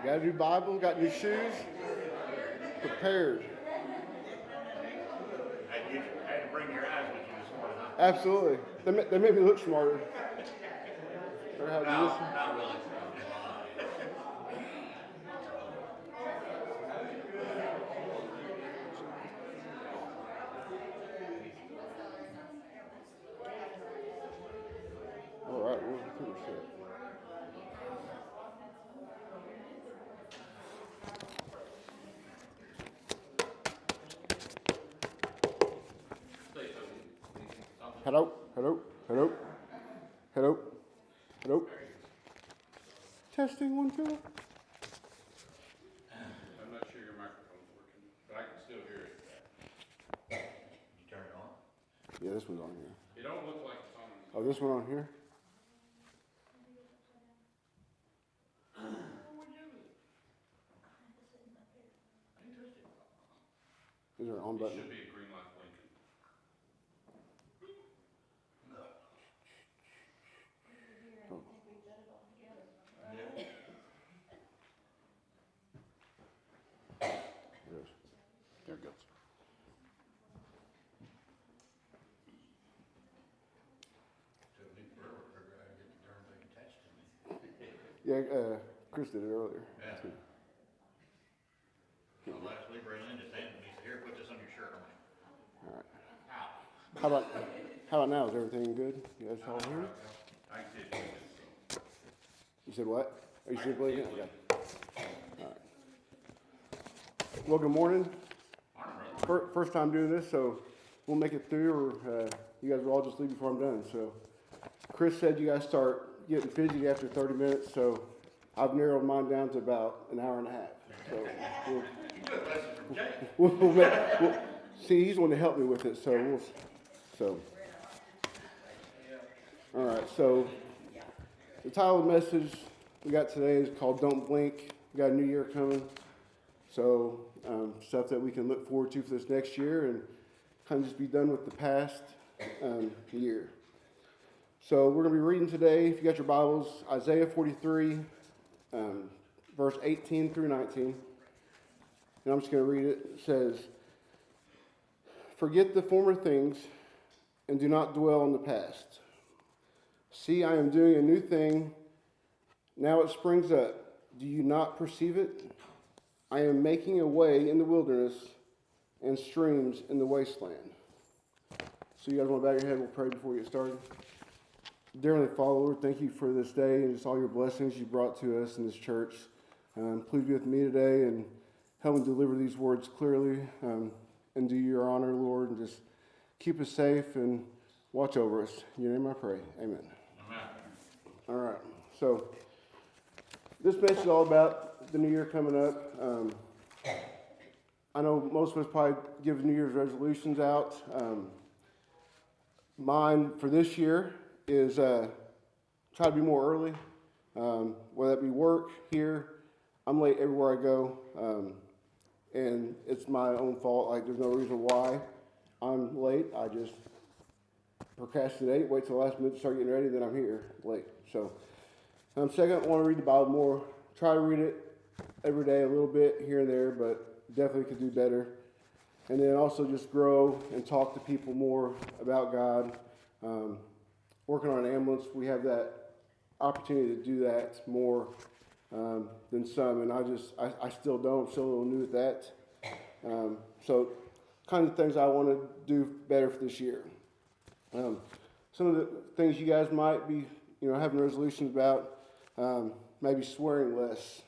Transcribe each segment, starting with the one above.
Got a new Bible, got new shoes, prepared. Had to bring your eyes with you this morning, huh? Absolutely. They made me look smarter. No, not really. All right, we'll finish it. Hello, hello, hello, hello, hello. Testing 1 2. I'm not sure your microphone's working, but I can still hear it. You turn it on? Yeah, this one's on here. It don't look like it's on. Oh, this one on here? Is there an on It button? should be a green light blinking. Oh. There it is. There it goes. So Nick Burr, get the darn thing attached to me. Yeah, Chris did it earlier. Yeah. So last week, Ray Lynn just handed me, said, here, put this on your shirt. I'm like, All right. ow. How about now? Is everything good? You guys all here? I can see it. So. You said what? Are you still blinking? Okay. All right. Well, good morning. First time doing this, so we'll make it through, or you guys will all just leave before I'm done. So, Chris said you guys start getting fidgety after 30 minutes, so I've narrowed mine down to about an hour and a half. So You took lessons from Jake. we'll see, he's the one to help me with it. So all right. So the title of the message we got today is called "Don't Blink." We got a new year coming, so stuff that we can look forward to for this next year, and kind of just be done with the past year. So we're going to be reading today, if you got your Bibles, Isaiah 43, verse 18 through 19. And I'm just going to read it. It says, "Forget the former things and do not dwell on the past. See, I am doing a new thing. Now it springs up. Do you not perceive it? I am making a way in the wilderness and streams in the wasteland. So you guys want to bow your head? We'll pray before we get started. Dear Heavenly Father, Lord, thank you for this day and just all your blessings you brought to us in this church. Please be with me today and help me deliver these words clearly and do your honor, Lord, and just keep us safe and watch over us. In your name I pray. Amen. Amen. All right. So this message is all about the new year coming up. I know most of us probably give New Year's resolutions out. Mine for this year is try to be more early, whether that be work, here. I'm late everywhere I go, and it's my own fault. Like, there's no reason why I'm late. I just procrastinate, wait till the last minute to start getting ready, then I'm here late. So, second, I want to read the Bible more. Try to read it every day a little bit here and there, but definitely could do better. And then also just grow and talk to people more about God. Working on an ambulance, we have that opportunity to do that more than some, and I still don't. I'm still a little new at that. So kind of things I want to do better for this year. Some of the things you guys might be, having resolutions about, maybe swearing less,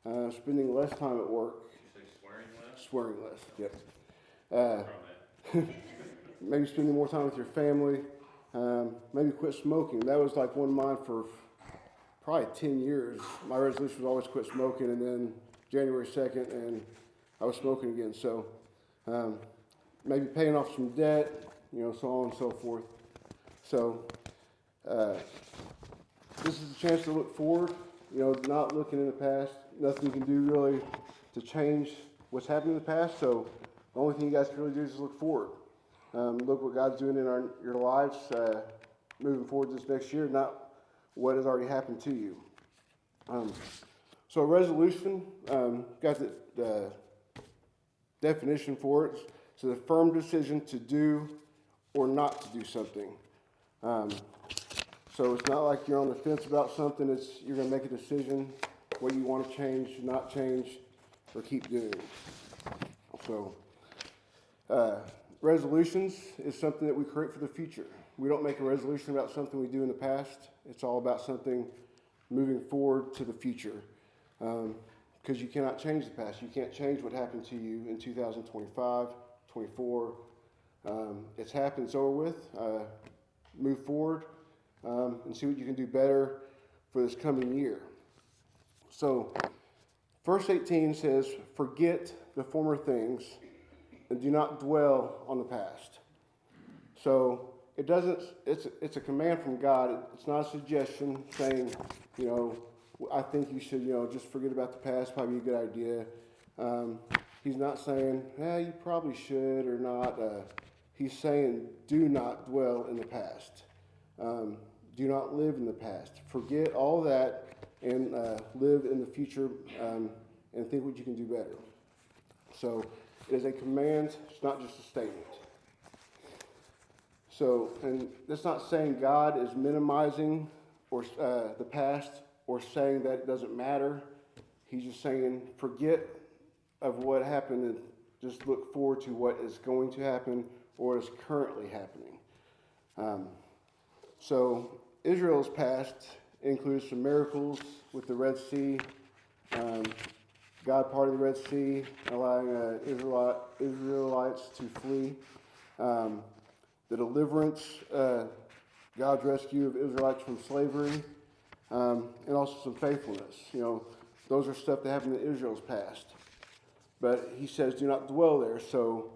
spending less time at work. You say swearing less? Swearing less, yep. From that. Maybe spending more time with your family. Maybe quit smoking. That was like one of mine for probably 10 years. My resolution was always quit smoking, and then January 2nd, and I was smoking again. So maybe paying off some debt, so on and so forth. So this is a chance to look forward, not looking in the past. Nothing you can do really to change what's happened in the past. So the only thing you guys can really do is look forward. Look what God's doing in your lives, moving forward this next year, not what has already happened to you. So a resolution, got the definition for it. So the firm decision to do or not to do something. So it's not like you're on the fence about something. You're going to make a decision what you want to change, not change, or keep doing. So resolutions is something that we create for the future. We don't make a resolution about something we do in the past. It's all about something moving forward to the future. Because you cannot change the past. You can't change what happened to you in 2025, 24. It's happened, it's over with. Move forward and see what you can do better for this coming year. So, verse 18 says, forget the former things and do not dwell on the past. So it's a command from God. It's not a suggestion saying, I think you should, just forget about the past, probably a good idea. He's not saying, you probably should or not. He's saying, do not dwell in the past. Do not live in the past. Forget all that and live in the future and think what you can do better. So it is a command. It's not just a statement. So, and that's not saying God is minimizing or the past or saying that it doesn't matter. He's just saying forget of what happened and just look forward to what is going to happen or is currently happening. So Israel's past includes some miracles with the Red Sea. God parted the Red Sea, allowing Israelites to flee. The deliverance, God's rescue of Israelites from slavery, and also some faithfulness. Those are stuff that happened in Israel's past. But he says, do not dwell there. So,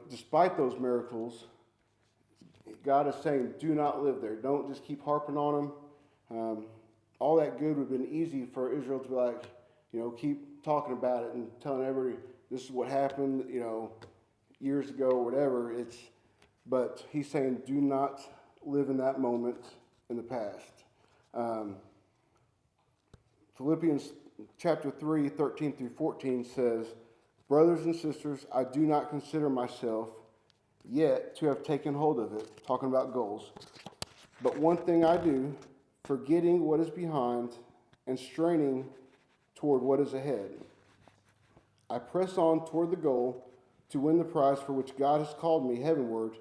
despite those miracles, God is saying, do not live there. Don't just keep harping on them. All that good would have been easy for Israel to be like, keep talking about it and telling everybody this is what happened, years ago or whatever. But he's saying, do not live in that moment in the past. Philippians chapter 3, 13 through 14 says, brothers and sisters, I do not consider myself yet to have taken hold of it, talking about goals. But one thing I do, forgetting what is behind and straining toward what is ahead. I press on toward the goal to win the prize for which God has called me heavenward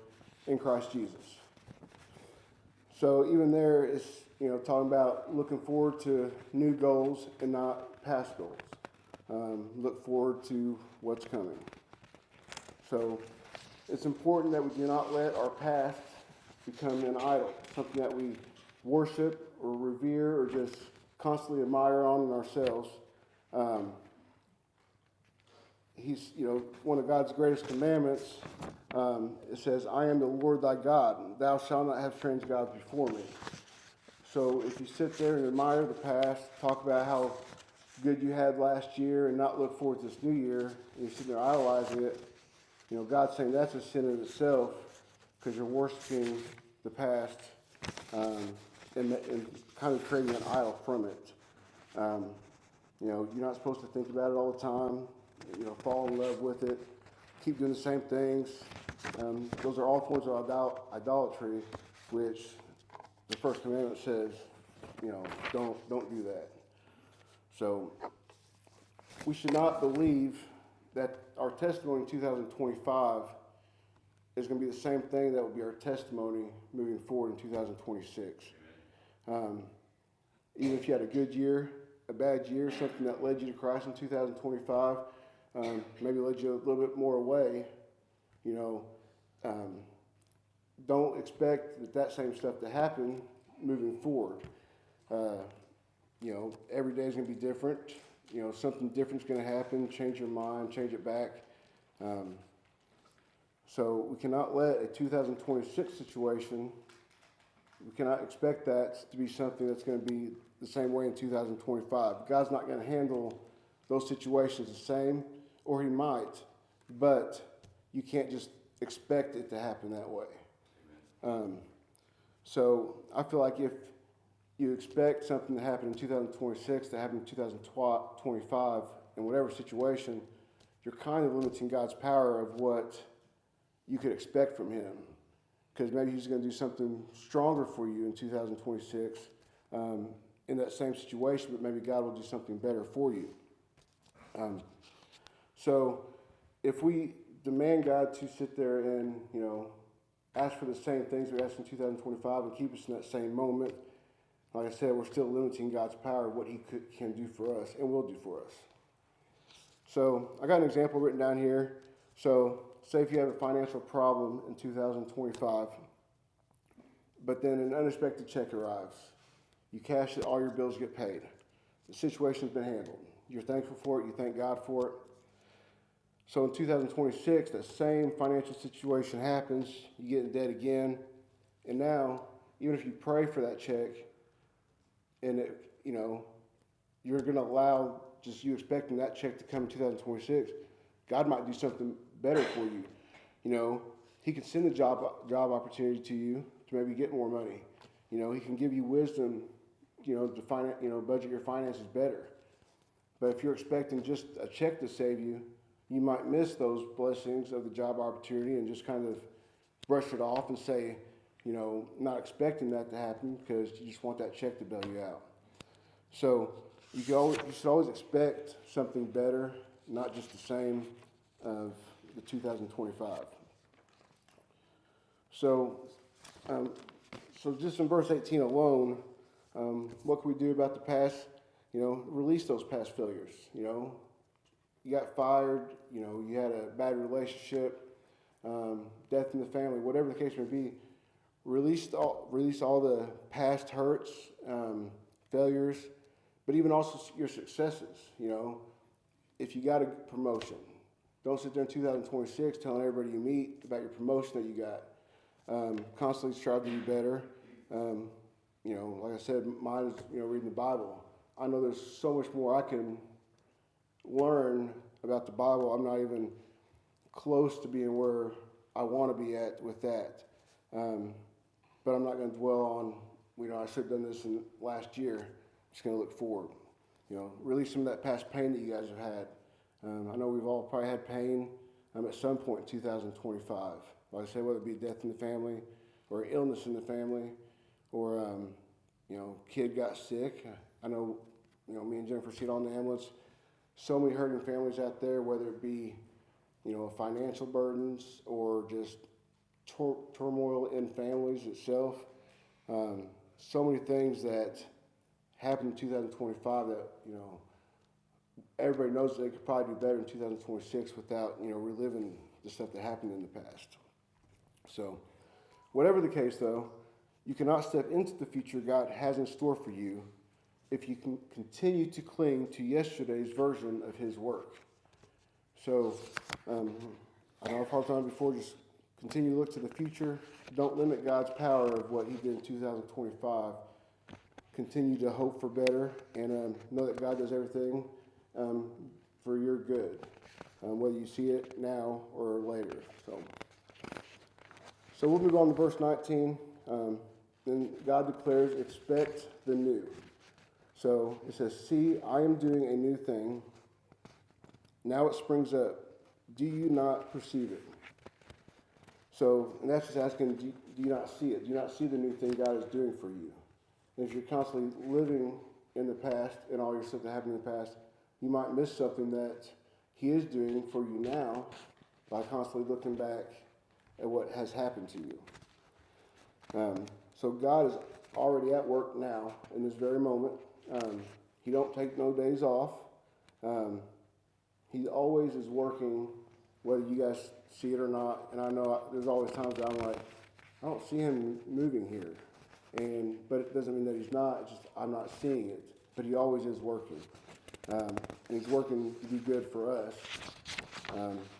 in Christ Jesus. So even there is, talking about looking forward to new goals and not past goals. Look forward to what's coming. So it's important that we do not let our past become an idol, something that we worship or revere or just constantly admire on in ourselves. He's, one of God's greatest commandments, it says, I am the Lord thy God, and thou shalt not have strange gods before me. So if you sit there and admire the past, talk about how good you had last year and not look forward to this new year, and you're sitting there idolizing it, God's saying that's a sin in itself because you're worshiping the past and kind of creating an idol from it. You're not supposed to think about it all the time. Fall in love with it, keep doing the same things. Those are all forms of idolatry, which the first commandment says, don't do that. So we should not believe that our testimony in 2025 is going to be the same thing that will be our testimony moving forward in 2026. Even if you had a good year, a bad year, something that led you to Christ in 2025, maybe led you a little bit more away, don't expect that same stuff to happen moving forward. Every day is going to be different. Something different is going to happen, change your mind, change it back. So we cannot let a 2026 situation, we cannot expect that to be something that's going to be the same way in 2025. God's not going to handle those situations the same, or he might, but you can't just expect it to happen that way. So I feel like if you expect something to happen in 2026 to happen in 2025 in whatever situation, you're kind of limiting God's power of what you could expect from him. Because maybe he's going to do something stronger for you in 2026 in that same situation, but maybe God will do something better for you. So if we demand God to sit there and, ask for the same things we asked in 2025 and keep us in that same moment, like I said, we're still limiting God's power of what he can do for us and will do for us. So I got an example written down here. So say if you have a financial problem in 2025, but then an unexpected check arrives. You cash it, all your bills get paid. The situation's been handled. You're thankful for it, you thank God for it. So in 2026, that same financial situation happens, you get in debt again, and now, even if you pray for that check, and you're going to allow just you expecting that check to come in 2026, God might do something better for you. He can send a job opportunity to you to maybe get more money. He can give you wisdom, to budget your finances better. But if you're expecting just a check to save you, you might miss those blessings of the job opportunity and just kind of brush it off and say, not expecting that to happen because you just want that check to bail you out. So you should always expect something better, not just the same of the 2025. So just in verse 18 alone, what can we do about the past? Release those past failures. You got fired, you had a bad relationship, death in the family, whatever the case may be. Release all the past hurts, failures, but even also your successes. If you got a promotion, don't sit there in 2026 telling everybody you meet about your promotion that you got. Constantly strive to be better. Like I said, mine is reading the Bible. I know there's so much more I can learn about the Bible. I'm not even close to being where I want to be at with that. But I'm not going to dwell on, I should have done this in last year. I'm just going to look forward. Release some of that past pain that you guys have had. I know we've all probably had pain at some point in 2025. Like I say, whether it be death in the family or illness in the family or, kid got sick. I know, me and Jennifer see it on the ambulance. So many hurting families out there, whether it be, financial burdens or just turmoil in families itself. So many things that happened in 2025 that, everybody knows that they could probably do better in 2026 without, reliving the stuff that happened in the past. So, whatever the case, though, you cannot step into the future God has in store for you if you can continue to cling to yesterday's version of His work. So, I know I've talked on it before, just continue to look to the future. Don't limit God's power of what He did in 2025. Continue to hope for better and know that God does everything for your good, whether you see it now or later. So we'll move on to verse 19. Then God declares, expect the new. So it says, see, I am doing a new thing. Now it springs up. Do you not perceive it? So, and that's just asking, do you not see it? Do you not see the new thing God is doing for you? And if you're constantly living in the past and all your stuff that happened in the past, you might miss something that He is doing for you now by constantly looking back at what has happened to you. So God is already at work now in this very moment. He don't take no days off. He always is working, whether you guys see it or not. And I know there's always times that I'm like, I don't see Him moving here. But it doesn't mean that He's not. It's just I'm not seeing it. But He always is working. And He's working to be good for us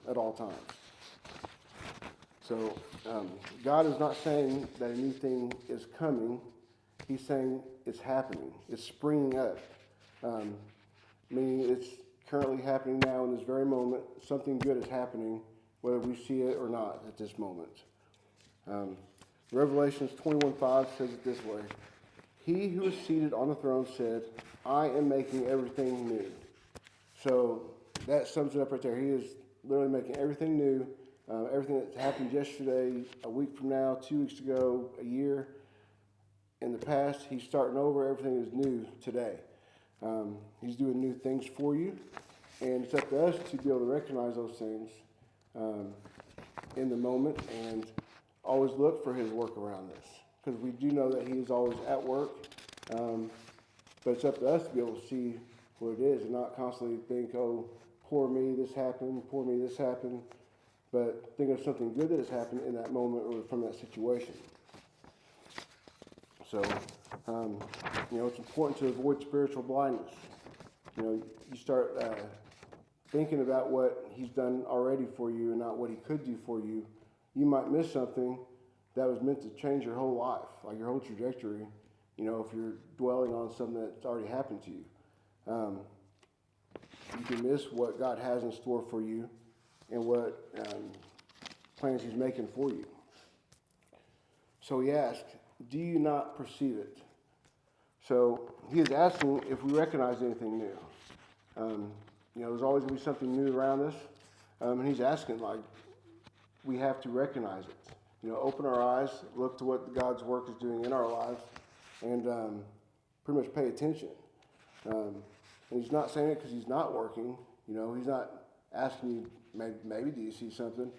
at all times. So God is not saying that a new thing is coming. He's saying it's happening. It's springing up. Meaning it's currently happening now in this very moment. Something good is happening, whether we see it or not at this moment. Revelations 21:5 says it this way. He who is seated on the throne said, I am making everything new. So that sums it up right there. He is literally making everything new. Everything that happened yesterday, a week from now, 2 weeks ago, a year in the past, He's starting over. Everything is new today. He's doing new things for you. And it's up to us to be able to recognize those things in the moment and always look for His work around us. Because we do know that He is always at work. But it's up to us to be able to see what it is and not constantly think, oh, poor me, this happened, poor me, this happened. But think of something good that has happened in that moment or from that situation. So, it's important to avoid spiritual blindness. You start thinking about what He's done already for you and not what He could do for you. You might miss something that was meant to change your whole life, like your whole trajectory, if you're dwelling on something that's already happened to you. You can miss what God has in store for you and what plans He's making for you. So He asked, do you not perceive it? So He is asking if we recognize anything new. There's always going to be something new around us. And He's asking, we have to recognize it. Open our eyes, look to what God's work is doing in our lives, and pretty much pay attention. And He's not saying it because He's not working. He's not asking you, maybe do you see something?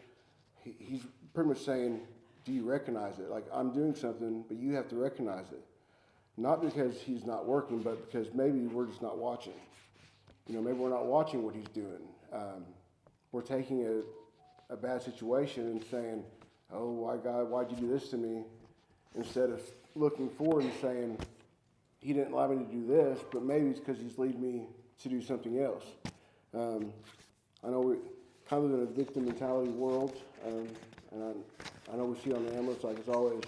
He's pretty much saying, do you recognize it? Like, I'm doing something, but you have to recognize it. Not because He's not working, but because maybe we're just not watching. Maybe we're not watching what He's doing. We're taking a bad situation and saying, oh, why God, why'd you do this to me? Instead of looking forward and saying, He didn't allow me to do this, but maybe it's because He's leading me to do something else. I know we kind of live in a victim mentality world, and I know we see on the ambulance, like it's always,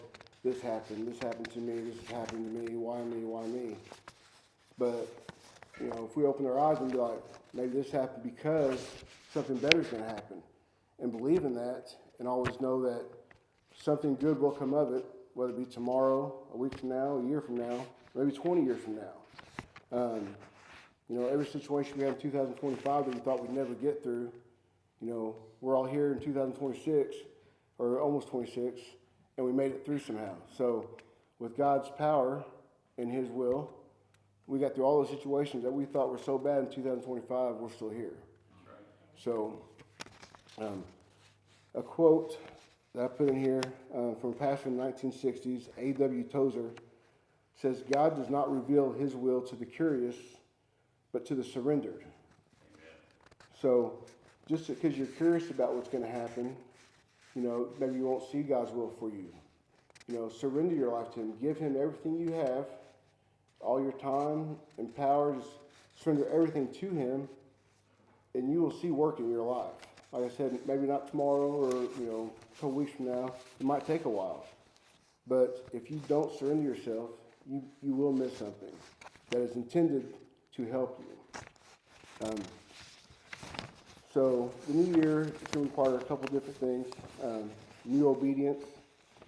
this happened to me, this happened to me, why me? But, if we open our eyes and be like, maybe this happened because something better is going to happen, and believe in that, and always know that something good will come of it, whether it be tomorrow, a week from now, a year from now, maybe 20 years from now. Every situation we had in 2025 that we thought we'd never get through, You know, we're all here in 2026, or almost 26, and we made it through somehow. So, with God's power and His will, we got through all those situations that we thought were so bad in 2025. We're still here. So, a quote that I put in here from a pastor in the 1960s, A.W. Tozer, says, "God does not reveal His will to the curious, but to the surrendered." Amen. So, just because you're curious about what's going to happen, you know, maybe you won't see God's will for you. You know, surrender your life to Him. Give Him everything you have, all your time and power. Just surrender everything to Him, and you will see work in your life. Like I said, maybe not tomorrow or, you know, a couple weeks from now. It might take a while. But if you don't surrender yourself, you will miss something that is intended to help you. So the new year is going to require a couple different things. New obedience,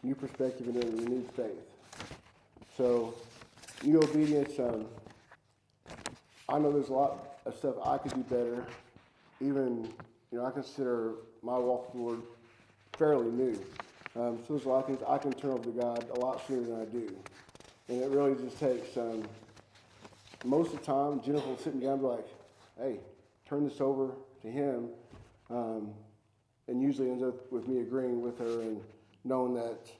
new perspective, and a renewed faith. So new obedience, I know there's a lot of stuff I could do better. Even, you know, I consider my walk with the Lord fairly new. So there's a lot of things I can turn over to God a lot sooner than I do. And it really just takes, most of the time, Jennifer will sit me down and be like, "Hey, turn this over to Him." And usually ends up with me agreeing with her and knowing that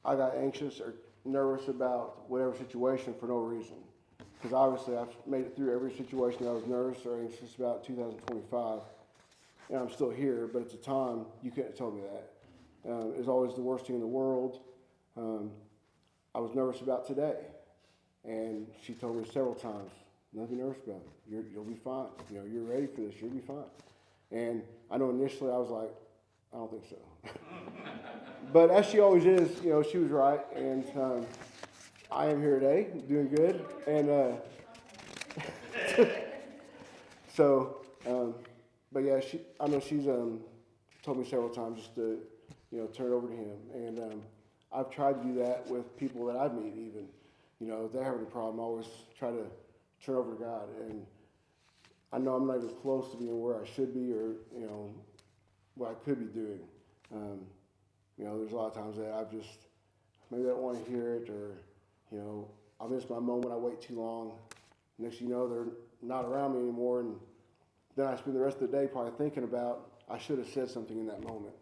I got anxious or nervous about whatever situation for no reason. Because obviously I've made it through every situation I was nervous or anxious about 2025. And I'm still here, but at the time, you couldn't have told me that. It was always the worst thing in the world. I was nervous about today. And she told me several times, "Nothing to be nervous about. You'll be fine. You know, you're ready for this. You'll be fine." And I know initially I was like, "I don't think so." But as she always is, you know, she was right. And I am here today, doing good. And so, but yeah, I know she's told me several times just to, you know, turn it over to Him. And I've tried to do that with people that I meet even. You know, if they're having a problem, I always try to turn over to God. And I know I'm not even close to being where I should be or, you know, what I could be doing. You know, there's a lot of times that I've just, maybe I don't want to hear it, or, you know, I miss my moment, I wait too long. Next thing you know, they're not around me anymore, and then I spend the rest of the day probably thinking about, I should have said something in that moment.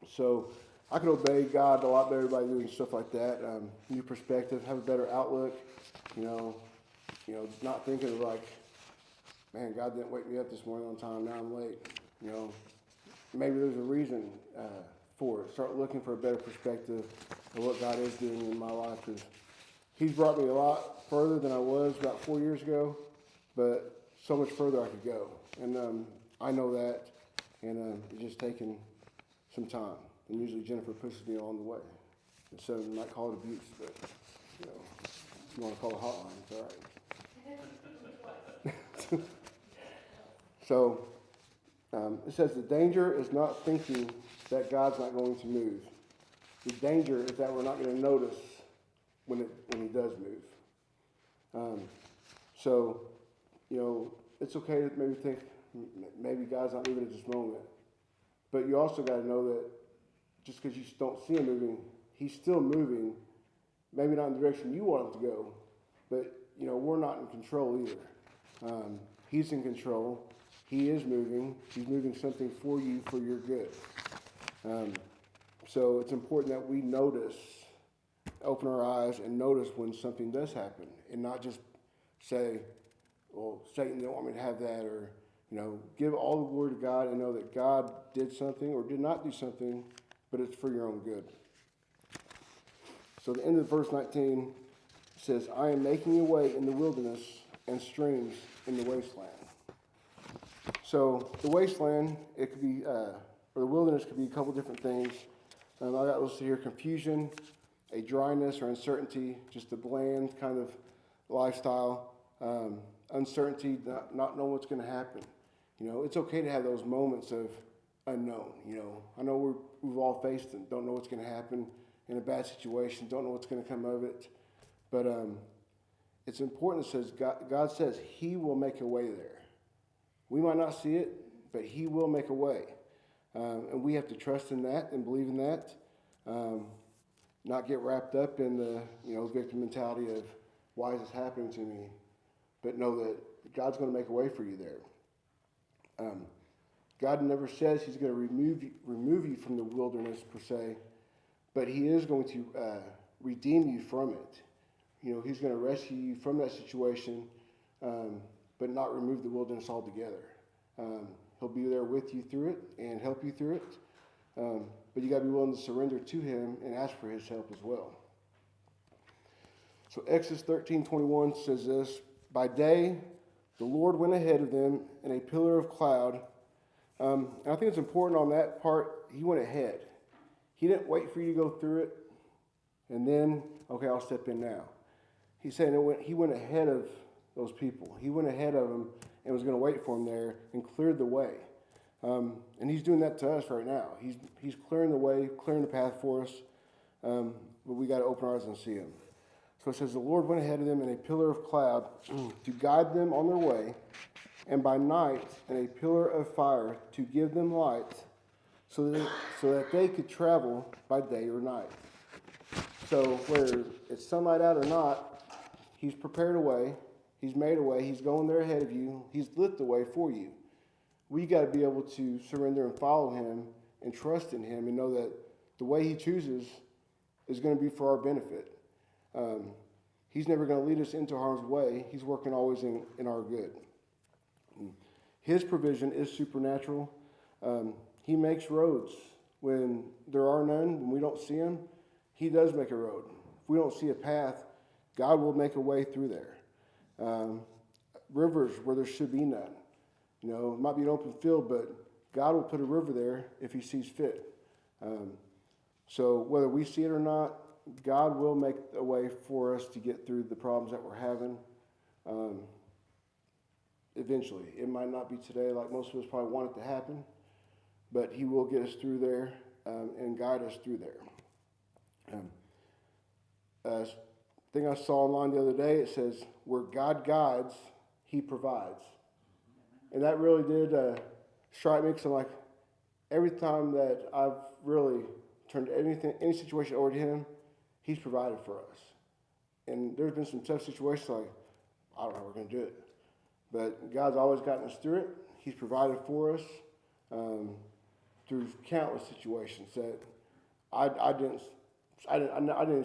So I can obey God a lot better by doing stuff like that. New perspective, have a better outlook, you know, not thinking of like, "Man, God didn't wake me up this morning on time, now I'm late." You know, maybe there's a reason for it. Start looking for a better perspective of what God is doing in my life, because He's brought me a lot further than I was about 4 years ago, but so much further I could go. And I know that, and it's just taking some time. And usually Jennifer pushes me along the way. And so you might call it abuse, but, you know, if you want to call it a hotline, it's all right. So, it says the danger is not thinking that God's not going to move. The danger is that we're not going to notice when He does move. So, you know, it's okay to maybe think maybe God's not moving at this moment. But you also got to know that just because you don't see Him moving, He's still moving. Maybe not in the direction you want Him to go, but, you know, we're not in control either. He's in control. He is moving. He's moving something for you for your good. So it's important that we notice, open our eyes and notice when something does happen, and not just say, "Well, Satan didn't want me to have that," or, you know, give all the glory to God and know that God did something or did not do something, but it's for your own good. So the end of verse 19 says, "I am making a way in the wilderness and streams in the wasteland." So the wasteland, it could be, or the wilderness could be a couple different things. I got listed here: confusion, a dryness or uncertainty, just a bland kind of lifestyle, uncertainty, not knowing what's going to happen. You know, it's okay to have those moments of unknown. You know, I know we've all faced them. Don't know what's going to happen in a bad situation. Don't know what's going to come of it. But it's important. It says God says He will make a way there. We might not see it but He will make a way. And we have to trust in that and believe in that. Not get wrapped up in the victim mentality of why is this happening to me, but know that God's going to make a way for you there. God never says He's going to remove you from the wilderness per se, but He is going to redeem you from it. He's going to rescue you from that situation, but not remove the wilderness altogether. He'll be there with you through it and help you through it. But you got to be willing to surrender to Him and ask for His help as well. So Exodus 13:21 says this: by day, the Lord went ahead of them in a pillar of cloud. And I think it's important on that part, He went ahead. He didn't wait for you to go through it and then, okay, I'll step in now. He's saying He went ahead of those people. He went ahead of them and was going to wait for them there and cleared the way. And He's doing that to us right now. He's clearing the way, clearing the path for us, but we got to open our eyes and see Him. So it says, the Lord went ahead of them in a pillar of cloud to guide them on their way, and by night in a pillar of fire to give them light, so that they could travel by day or night. So whether it's sunlight out or not, He's prepared a way, He's made a way, He's going there ahead of you, He's lit the way for you. We got to be able to surrender and follow Him and trust in Him and know that the way He chooses is going to be for our benefit. He's never going to lead us into harm's way. He's working always in our good. His provision is supernatural. He makes roads when there are none, when we don't see Him. He does make a road. If we don't see a path, God will make a way through there. Rivers where there should be none. It might be an open field, but God will put a river there if He sees fit. So whether we see it or not, God will make a way for us to get through the problems that we're having. Eventually. It might not be today like most of us probably want it to happen, but He will get us through there and guide us through there. Thing I saw online the other day, it says, where God guides, He provides. And that really did strike me, because I'm like, every time that I've really turned any situation over to Him, He's provided for us. And there's been some tough situations like, I don't know how we're going to do it. But God's always gotten us through it. He's provided for us through countless situations that I didn't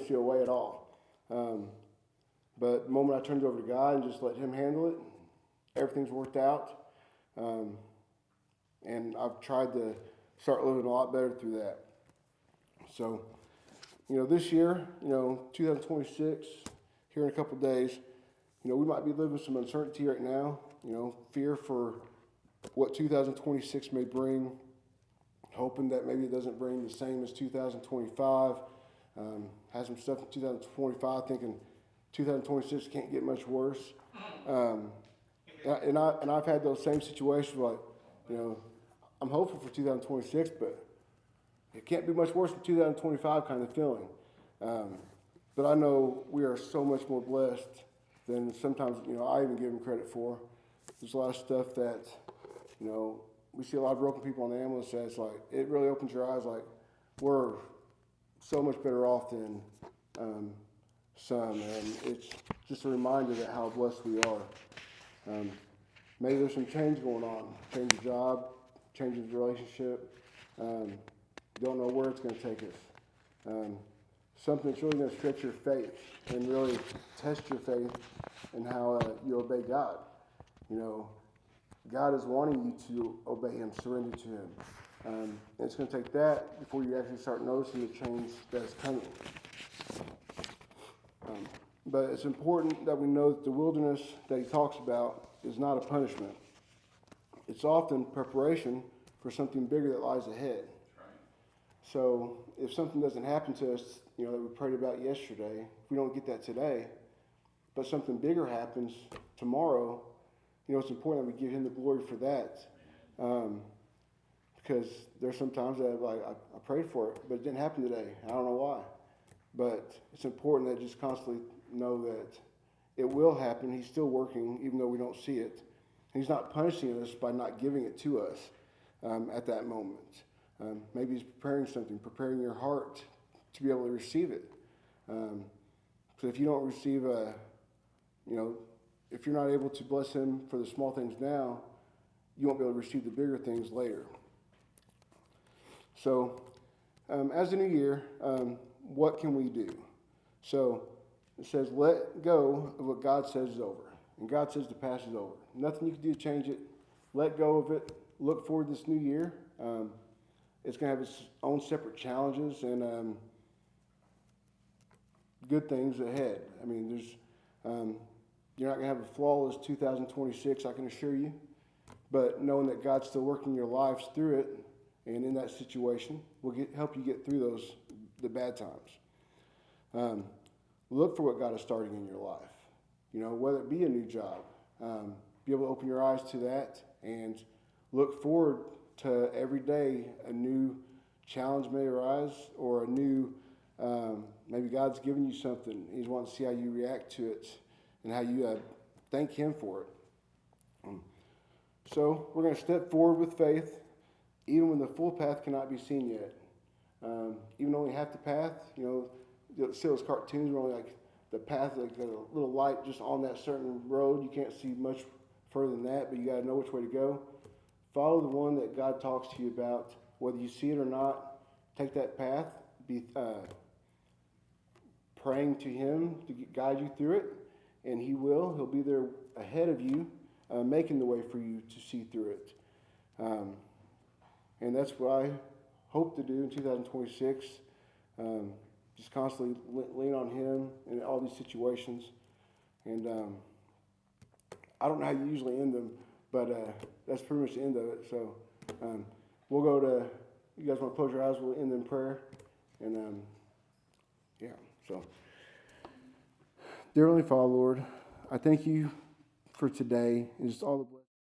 see a way at all. But the moment I turned it over to God and just let Him handle it, everything's worked out. And I've tried to start living a lot better through that. So, this year, 2026, here in a couple of days, we might be living some uncertainty right now, fear for what 2026 may bring, hoping that maybe it doesn't bring the same as 2025. Had some stuff in 2025 thinking 2026 can't get much worse. And I've had those same situations like, I'm hopeful for 2026, but it can't be much worse than 2025 kind of feeling. But I know we are so much more blessed than sometimes, I even give Him credit for. There's a lot of stuff that, we see a lot of broken people on the ambulance, and it's like, it really opens your eyes, like, we're so much better off than some, and it's just a reminder that how blessed we are. Maybe there's some change going on, change of job, change of relationship, don't know where it's going to take us. Something that's really going to stretch your faith and really test your faith and how you obey God. God is wanting you to obey Him, surrender to Him. And it's going to take that before you actually start noticing the change that's coming. But it's important that we know that the wilderness that He talks about is not a punishment. It's often preparation for something bigger that lies ahead. So if something doesn't happen to us, that we prayed about yesterday, if we don't get that today, but something bigger happens tomorrow, it's important that we give Him the glory for that. Because there's some times that I prayed for it, but it didn't happen today. I don't know why. But it's important that just constantly know that it will happen. He's still working, even though we don't see it. He's not punishing us by not giving it to us. at that moment. Maybe He's preparing something, preparing your heart to be able to receive it. So if you don't receive if you're not able to bless Him for the small things now, you won't be able to receive the bigger things later. So, as a new year, what can we do? So, it says, let go of what God says is over. And God says the past is over. Nothing you can do to change it. Let go of it. Look forward to this new year. It's going to have its own separate challenges and good things ahead. I mean, you're not going to have a flawless 2026, I can assure you. But knowing that God's still working your lives through it and in that situation will help you get through the bad times. Look for what God is starting in your life. Whether it be a new job, be able to open your eyes to that and look forward to every day a new challenge may arise or a new, maybe God's given you something. He's wanting to see how you react to it and how you thank Him for it. So we're going to step forward with faith, even when the full path cannot be seen yet. Even only half the path, you'll see those cartoons where only like the path, like a little light just on that certain road. You can't see much further than that, but you got to know which way to go. Follow the one that God talks to you about, whether you see it or not. Take that path. Be praying to Him to guide you through it, and He will. He'll be there ahead of you, making the way for you to see through it. And that's what I hope to do in 2026. Just constantly lean on Him in all these situations. And I don't know how you usually end them, but that's pretty much the end of it. So we'll go to, you guys want to close your eyes, we'll end in prayer. And so dear Heavenly Father, Lord, I thank You for today and just all the